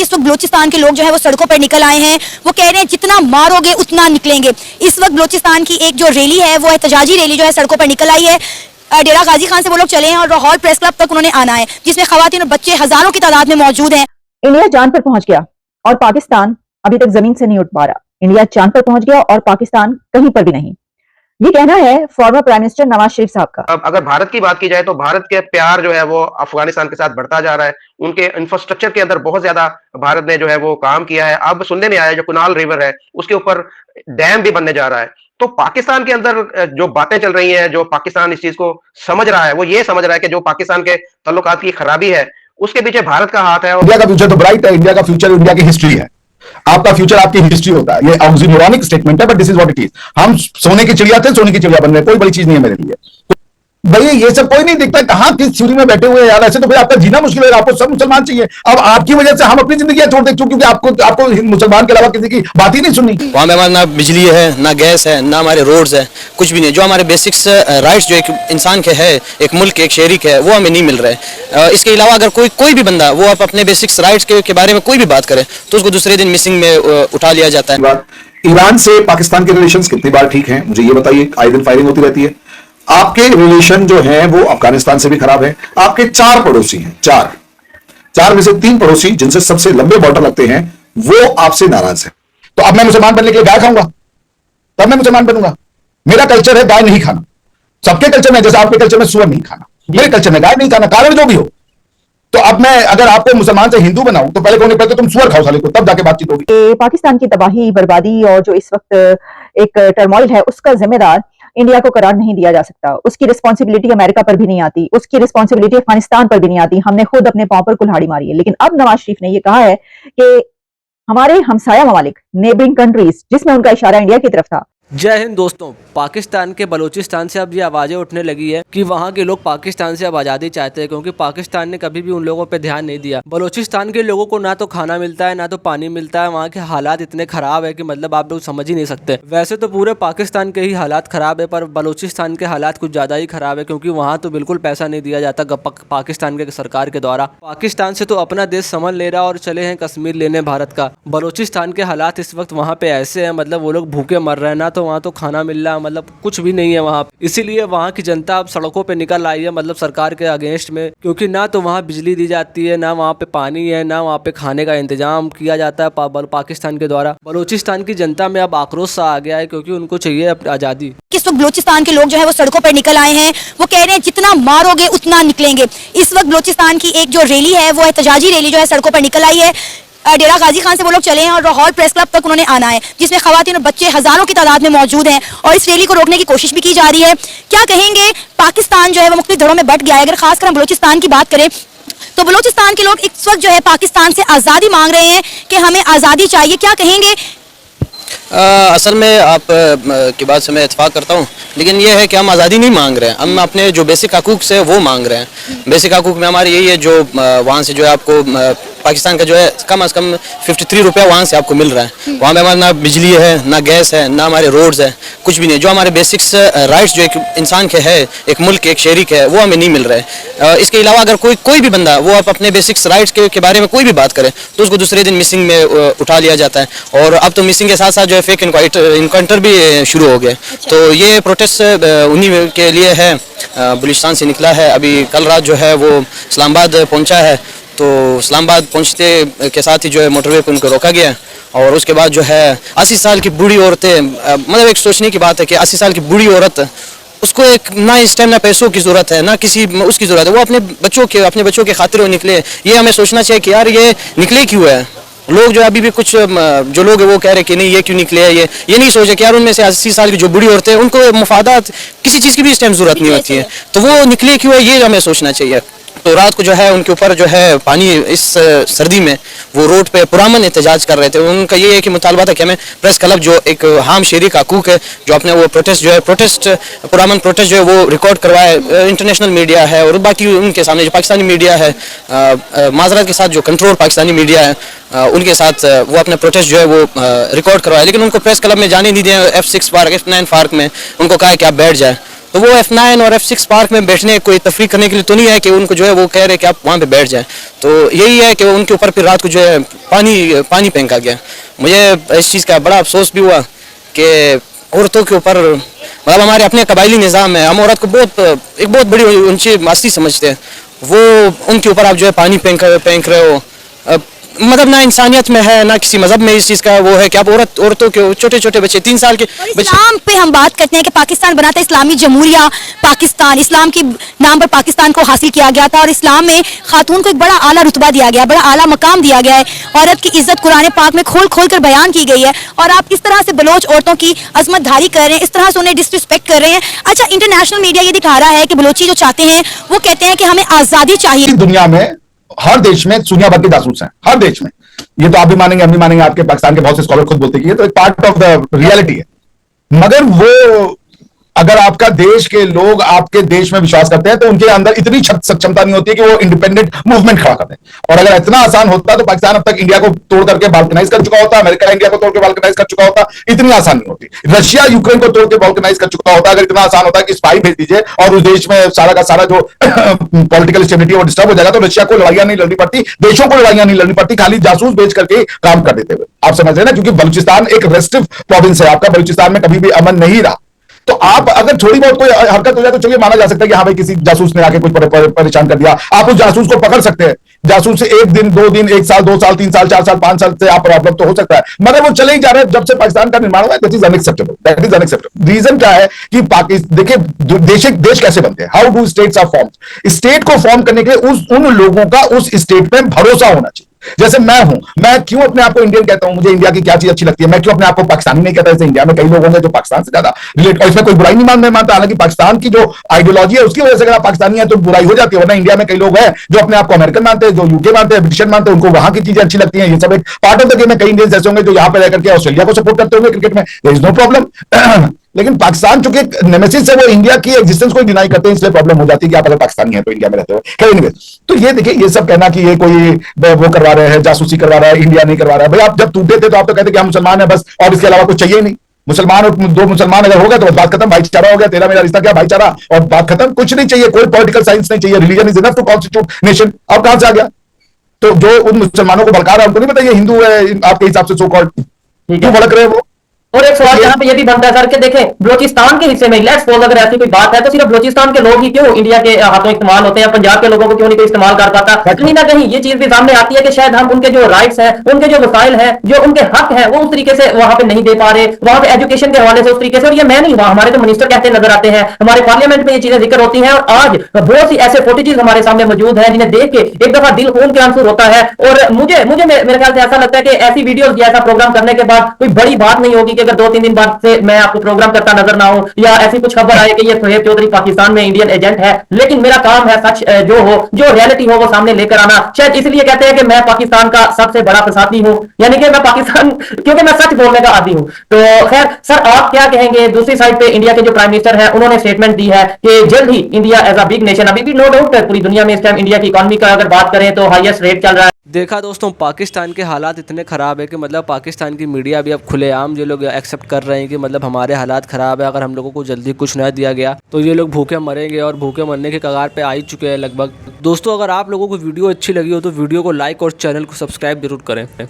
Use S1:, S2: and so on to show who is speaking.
S1: इस वक्त बलोचिस्तान के लोग जो है वो सड़कों पर निकल आए हैं। वो कह रहे हैं जितना मारोगे उतना निकलेंगे। इस वक्त बलोचिस्तान की एक जो रैली है वो एहतजाजी रैली जो है सड़कों पर निकल आई है। डेरा गाजी खान से वो लोग चले हैं और लाहौर प्रेस क्लब तक उन्होंने आना है, जिसमें खवातीन और बच्चे हजारों की तादाद में मौजूद हैं।
S2: इंडिया चांद पर पहुंच गया और पाकिस्तान अभी तक जमीन से नहीं उठ पा रहा। इंडिया चांद पर पहुंच गया और पाकिस्तान कहीं पर भी नहीं। ये कहना है former prime minister Nawaz Sharif साहब का।
S3: अब अगर भारत की बात की जाए तो भारत के प्यार जो है वो अफगानिस्तान के साथ बढ़ता जा रहा है। उनके इंफ्रास्ट्रक्चर के अंदर बहुत ज्यादा भारत ने जो है वो काम किया है। अब सुनने में आया जो कुनाल रिवर है उसके ऊपर डैम भी बनने जा रहा है। तो पाकिस्तान के अंदर जो बातें चल रही हैं, जो पाकिस्तान इस चीज को समझ रहा है, वो ये समझ रहा है कि जो पाकिस्तान के ताल्लुकात की खराबी है उसके पीछे भारत का हाथ है।
S4: इंडिया का फ्यूचर तो ब्राइट है। इंडिया का फ्यूचर इंडिया की हिस्ट्री है। आपका फ्यूचर आपकी हिस्ट्री होता है। ये ऑक्सीमोरॉनिक स्टेटमेंट है but this is what it is. हम सोने की चिड़िया थे, सोने की चिड़िया बन रहे, कोई बड़ी चीज नहीं है मेरे लिए। भैया ये सब कोई नहीं दिखता, कहां किस थ्योरी में बैठे हुए हैं यार। ऐसे तो फिर आपका जीना मुश्किल है। आपको सब मुसलमान चाहिए। अब आपकी वजह से हम अपनी जिंदगी छोड़ दे, क्योंकि आपको मुसलमान के अलावा किसी की बात ही नहीं सुननी।
S5: वहां पे हमारे ना बिजली है, ना गैस है, ना हमारे रोड्स है, कुछ भी नहीं। जो हमारे बेसिक्स राइट्स जो एक इंसान के है, एक मुल्क के, एक शहरी के है, वो हमें नहीं मिल रहा है। इसके अलावा अगर कोई भी बंदा वो अपने बेसिक्स राइट्स के बारे में कोई भी बात करे तो उसको दूसरे दिन मिसिंग में उठा लिया जाता है।
S4: ईरान से पाकिस्तान के रिलेशंस कितनी बार ठीक हैं, मुझे ये बताइए। आए दिन फायरिंग होती रहती है। आपके रिलेशन जो है वो अफगानिस्तान से भी खराब है। आपके 4 पड़ोसी हैं, चार में से 3 पड़ोसी जिनसे सबसे लंबे बॉर्डर लगते हैं वो आपसे नाराज है। तो अब मैं मुसलमान बनने के लिए गाय खाऊंगा, तब मैं मुसलमान बनूंगा। मेरा कल्चर है गाय नहीं खाना। सबके कल्चर में, जैसे आपके कल्चर में सुअर नहीं खाना, मेरे कल्चर में गाय नहीं खाना, कारण जो भी हो। तो अब मैं अगर आपको मुसलमान से हिंदू बनाऊं तो पहले पहले तो तुम सुअर खाओ साले को, तब जाके बातचीत होगी।
S2: पाकिस्तान की तबाही, बर्बादी और जो इस वक्त एक टर्मोइल है उसका जिम्मेदार इंडिया को करार नहीं दिया जा सकता। उसकी रिस्पॉन्सिबिलिटी अमेरिका पर भी नहीं आती, उसकी रिस्पॉन्सिबिलिटी अफगानिस्तान पर भी नहीं आती। हमने खुद अपने पांव पर कुल्हाड़ी मारी है। लेकिन अब नवाज शरीफ ने यह कहा है कि हमारे हमसाया ममालिक, नेबरिंग कंट्रीज, जिसमें उनका इशारा इंडिया की तरफ था।
S6: जय हिंद दोस्तों। पाकिस्तान के बलूचिस्तान से अब ये आवाज़ें उठने लगी है कि वहाँ के लोग पाकिस्तान से अब आज़ादी चाहते हैं, क्योंकि पाकिस्तान ने कभी भी उन लोगों पे ध्यान नहीं दिया। बलूचिस्तान के लोगों को ना तो खाना मिलता है, ना तो पानी मिलता है। वहाँ के हालात इतने ख़राब है कि मतलब आप लोग समझ ही नहीं सकते। वैसे तो पूरे पाकिस्तान के ही हालात ख़राब है, पर बलूचिस्तान के हालात कुछ ज़्यादा ही ख़राब है, क्योंकि वहाँ तो बिल्कुल पैसा नहीं दिया जाता पाकिस्तान के सरकार के द्वारा। पाकिस्तान से तो अपना देश समझ ले रहा और चले हैं कश्मीर लेने भारत का। बलूचिस्तान के हालात इस वक्त वहाँ पे ऐसे हैं, मतलब वो लोग भूखे मर रहे हैं, ना तो वहाँ तो खाना मिल रहा, मतलब कुछ भी नहीं है वहाँ। इसीलिए वहाँ की जनता अब सड़कों पे निकल आई है, मतलब सरकार के अगेंस्ट में, क्योंकि ना तो वहाँ बिजली दी जाती है, ना वहाँ पे पानी है, ना वहाँ पे खाने का इंतजाम किया जाता है पाकिस्तान के द्वारा। बलूचिस्तान की जनता में अब आक्रोश सा आ गया है, क्योंकि उनको चाहिए आज़ादी।
S1: इस वक्त बलोचिस्तान के लोग जो है वो सड़कों पर निकल आए हैं। वो कह रहे हैं जितना मारोगे उतना निकलेंगे। इस वक्त बलोचिस्तान की एक जो रैली है वो एहतजाजी रैली जो है सड़कों पर निकल आई है। डेरा गाजी खान से वो लोग चले हैं और लाहौर प्रेस क्लब तक उन्होंने आना है, जिसमें खवातीन और बच्चे हजारों की तादाद में मौजूद हैं और इस रैली को रोकने की कोशिश भी की जा रही है। क्या कहेंगे, पाकिस्तान जो है वो मुख्तलिफ धड़ों में बट गया है। अगर खासकर हम बलोचिस्तान की बात करें तो बलोचिस्तान के लोग इस वक्त जो है पाकिस्तान से आज़ादी मांग रहे हैं कि हमें आज़ादी चाहिए। क्या कहेंगे?
S5: असल में आप की बात से मैं इत्तेफाक करता हूँ, लेकिन ये है कि हम आज़ादी नहीं मांग रहे हैं। हम अपने जो बेसिक हकूक़ से वो मांग रहे हैं। बेसिक हकूक़ में हमारे यही है, जो वहाँ से जो है आपको पाकिस्तान का जो है कम से कम 53 रुपया वहाँ से आपको मिल रहा है। वहाँ पे हमारे ना बिजली है, ना गैस है, ना हमारे रोड्स है, कुछ भी नहीं। जो हमारे बेसिक्स राइट्स जो एक इंसान के है, एक मुल्क के, एक शहरी के है, वो हमें नहीं मिल रहा है। इसके अलावा अगर कोई भी बंदा वो अपने बेसिक्स राइट्स के बारे में कोई भी बात करे तो उसको दूसरे दिन मिसिंग में उठा लिया जाता है। और अब तो मिसिंग के साथ साथ जो है फेक इनकाउंटर भी शुरू हो गए। तो ये प्रोटेस्ट उन्हीं के लिए है। बलूचिस्तान से निकला है, अभी कल रात जो है वो इस्लामाबाद पहुंचा है। तो इस्लामाबाद पहुंचते के साथ ही जो है मोटरवे पर उनको रोका गया। और उसके बाद जो है 80 साल की बूढ़ी औरतें, मतलब एक सोचने की बात है कि 80 साल की बूढ़ी औरत, उसको एक ना इस टाइम ना पैसों की ज़रूरत है, ना किसी उसकी ज़रूरत है। वो अपने बच्चों के खातिर वो निकले। ये हमें सोचना चाहिए कि यार ये निकले क्यों है। लोग जो अभी भी कुछ जो लोग हैं वो कह रहे हैं कि नहीं ये क्यों निकले है। ये नहीं सोचे कि यार उनमें से 80 साल की जो बूढ़ी औरतें हैं उनको मुफादात किसी चीज़ की भी इस टाइम ज़रूरत नहीं होती है, तो वो निकले क्यों है, ये हमें सोचना चाहिए। तो रात को जो है उनके ऊपर जो है पानी, इस सर्दी में वो रोड पे पुरअमन एहतजाज कर रहे थे। उनका ये है कि मुतालबा था कि हमें प्रेस क्लब जो एक हाम शहरी का हकूक़ है, जो अपने वो पुरअमन प्रोटेस्ट जो है वो रिकॉर्ड करवाए। इंटरनेशनल मीडिया है और बाकी उनके सामने जो पाकिस्तानी मीडिया है, माजरत के साथ जो कंट्रोल पाकिस्तानी मीडिया है, उनके साथ वो अपने प्रोटेस्ट जो है वो रिकॉर्ड करवाए। लेकिन उनको प्रेस क्लब में जाने नहीं दिया। F6 पार्क, F9 पार्क में उनको कहा कि आप बैठ जाए। तो वो F9 और F6 पार्क में बैठने कोई तफरीक करने के लिए तो नहीं है कि उनको जो है वो कह रहे हैं कि आप वहाँ पे बैठ जाएं। तो यही है कि उनके ऊपर फिर रात को जो है पानी फेंका गया। मुझे इस चीज़ का बड़ा अफसोस भी हुआ कि औरतों के ऊपर, मतलब हमारे अपने कबायली निज़ाम है, हम औरत को एक बहुत बड़ी ऊंची मास्ती समझते हैं, वो उनके ऊपर आप जो है पानी फेंक रहे हो। मतलब ना इंसानियत में है, ना किसी मजहब में इस चीज़ का वो है कि आप औरतों के छोटे छोटे बच्चे 3 साल के बच्चे।
S1: इस्लाम पे हम बात करते हैं कि पाकिस्तान बनाता है इस्लामी जमहूरिया पाकिस्तान, इस्लाम के नाम पर पाकिस्तान को हासिल किया गया था और इस्लाम में खातून को एक बड़ा आला रुतबा दिया गया, बड़ा आला मकाम दिया गया है। औरत की इज्जत कुरान पाक में खोल खोल कर बयान की गई है और आप किस तरह से बलोच औरतों की अजमत धारी कर रहे हैं, इस तरह से उन्हें डिसरिस्पेक्ट कर रहे हैं। अच्छा, इंटरनेशनल मीडिया ये दिखा रहा है कि बलोची जो चाहते हैं वो कहते हैं कि हमें आज़ादी चाहिए।
S7: दुनिया में हर देश में दुनिया भर के जासूस हैं, हर देश में। ये तो आप भी मानेंगे, हम भी मानेंगे, आपके पाकिस्तान के बहुत से स्कॉलर खुद बोलते हैं कि ये तो एक पार्ट ऑफ द रियलिटी है। मगर वो अगर आपका देश के लोग आपके देश में विश्वास करते हैं तो उनके अंदर इतनी सक्षमता नहीं होती है कि वो इंडिपेंडेंट मूवमेंट खड़ा कर दें। और अगर इतना आसान होता तो पाकिस्तान अब तक इंडिया को तोड़ करके बाल्कनाइज कर चुका होता, अमेरिका इंडिया को तोड़ के बाल्कनाइज कर चुका होता। इतनी आसान नहीं होती। रशिया यूक्रेन को तोड़ के बाल्कनाइज कर चुका होता। अगर इतना आसान होता कि स्पाई भेज दीजिए और उस देश में सारा का सारा जो पॉलिटिकल स्टेबिलिटी वो डिस्टर्ब हो जाएगा, तो रशिया को लड़ाइयां नहीं लड़नी पड़ती, देशों को लड़ाइयां नहीं लड़नी पड़ती, खाली जासूस भेज करके काम कर देते हुए। आप समझ रहे हैं ना, क्योंकि बलूचिस्तान एक रेस्ट्रिक्टिव प्रोविंस है आपका, बलूचिस्तान में कभी भी अमन नहीं रहा। तो आप अगर थोड़ी बहुत कोई हरकत हो जाए तो चलिए माना जा सकता है कि हाँ भाई किसी जासूस ने आके कुछ परेशान कर दिया, आप उस जासूस को पकड़ सकते हैं। जासूस से 1 दिन 2 दिन 1 साल 2 साल 3 साल 4 साल 5 साल से आप प्रॉब्लम तो हो सकता है, मगर वो चले ही जा रहे हैं। जब से पाकिस्तान का निर्माण हुआ है, that is unacceptable, that is unacceptable. Reason क्या है कि देखिए देश कैसे बनते हैं, how do states are formed. State को फॉर्म करने के लिए उन लोगों का उस स्टेट में भरोसा होना चाहिए। जैसे मैं हूं, मैं क्यों अपने आप को इंडियन कहता हूं, मुझे इंडिया की क्या चीज अच्छी लगती है, मैं क्यों अपने आप को पाकिस्तानी नहीं कहता। जैसे इंडिया में कई लोग होंगे जो पाकिस्तान से ज्यादा रिलेट, और इसमें कोई बुराई नहीं मानता, हालांकि पाकिस्तान की जो आइडियोलॉजी है उसकी वजह से अगर आप पाकिस्तानी है तो बुराई हो जाती है। वरना इंडिया में कई लोग हैं जो अपने आप को अमेरिकन मानते हैं, जो यूके मानते हैं, ब्रिटिश मानते हैं, उनको वहां की चीजें अच्छी लगती हैं। ये सब एक पार्ट ऑफ द गेम है। कई इंडियंस ऐसे होंगे जो यहां पर रहकर के ऑस्ट्रेलिया को सपोर्ट करते होंगे क्रिकेट में, देयर इज नो प्रॉब्लम। लेकिन पाकिस्तान चूंकि नेमेसिस है, वो इंडिया की एग्जिस्टेंस को डिनाई करते हैं, इसलिए प्रॉब्लम हो जाती है कि आप अगर पाकिस्तानी हैं तो इंडिया में रहते हो। एनीवे, तो ये देखिए, ये सब कहना कि ये कोई वो करवा रहे हैं, जासूसी करवा रहा है, इंडिया नहीं करवा रहा है। भाई आप जब टूटे थे तो आप तो कहते कि हम मुसलमान हैं बस, और इसके अलावा कुछ चाहिए नहीं। मुसलमान और 2 मुसलमान अगर हो गए तो बात खत्म, भाईचारा हो गया, तेरा मेरा रिश्ता क्या, भाईचारा, और बात खत्म। कुछ नहीं चाहिए, कोई पॉलिटिकल साइंस नहीं चाहिए, religion is enough to constitute nation. अब कहां से आ गया? तो जो उन मुसलमानों को भड़का रहा है उनको नहीं पता ये हिंदू है आपके हिसाब से, सो कॉल्ड क्यों भड़क रहे हैं वो।
S8: और एक सवाल यहाँ पे ये भी बनता है सर कि देखें, बलोचिस्तान के हिस्से में लेट्स सपोज अगर ऐसी कोई बात है तो सिर्फ बलोचिस्तान के लोग ही क्यों इंडिया के हाथों इस्तेमाल होते हैं, पंजाब के लोगों को क्यों नहीं कोई इस्तेमाल कर पाता। कहीं ना कहीं ये चीज भी सामने आती है कि शायद हम उनके जो राइट्स हैं, उनके जो वसाइल हैं, जो उनके हक हैं, वो उस तरीके से वहां पे नहीं दे पा रहे, वहां पे एजुकेशन के हवाले से उस तरीके से। और ये मैं नहीं हुआ, हमारे तो मिनिस्टर कहते नजर आते हैं, हमारे पार्लियामेंट में ये चीजें जिक्र होती हैं। और आज बहुत सी ऐसे फुटेजेस हमारे सामने मौजूद है जिन्हें देख के एक दफा दिल खून के आंसू होता है। और मुझे मेरे ख्याल से ऐसा लगता है कि ऐसी वीडियोस या ऐसा प्रोग्राम करने के बाद कोई बड़ी बात नहीं होगी कि अगर 2-3 दिन बाद से मैं आपको प्रोग्राम करता नजर ना हूं, या ऐसी कुछ खबर आए कि ये सोहेब चौधरी पाकिस्तान में इंडियन एजेंट है। लेकिन मेरा काम है सच जो हो, जो रियलिटी हो, वो सामने लेकर आना। शायद इसलिए कहते हैं कि मैं पाकिस्तान का सबसे बड़ा फसादी हूं, यानी कि मैं पाकिस्तान, क्योंकि मैं सच बोलने का आदी हूं। तो खैर सर, आप क्या कहेंगे? दूसरी साइड पे इंडिया के जो प्राइम मिनिस्टर है, उन्होंने स्टेटमेंट दी है कि जल्द ही India as a big nation, अभी भी नो डाउट पूरी दुनिया में इस टाइम इंडिया की इकोनॉमी का अगर बात करें तो हाईएस्ट रेट चल रहा है।
S6: देखा दोस्तों, पाकिस्तान के हालात इतने ख़राब है कि मतलब पाकिस्तान की मीडिया भी अब खुलेआम ये लोग एक्सेप्ट कर रहे हैं कि मतलब हमारे हालात ख़राब है, अगर हम लोगों को जल्दी कुछ न दिया गया तो ये लोग भूखे मरेंगे, और भूखे मरने के कगार पे आ ही चुके हैं लगभग। दोस्तों, अगर आप लोगों को वीडियो अच्छी लगी हो तो वीडियो को लाइक और चैनल को सब्सक्राइब जरूर करें।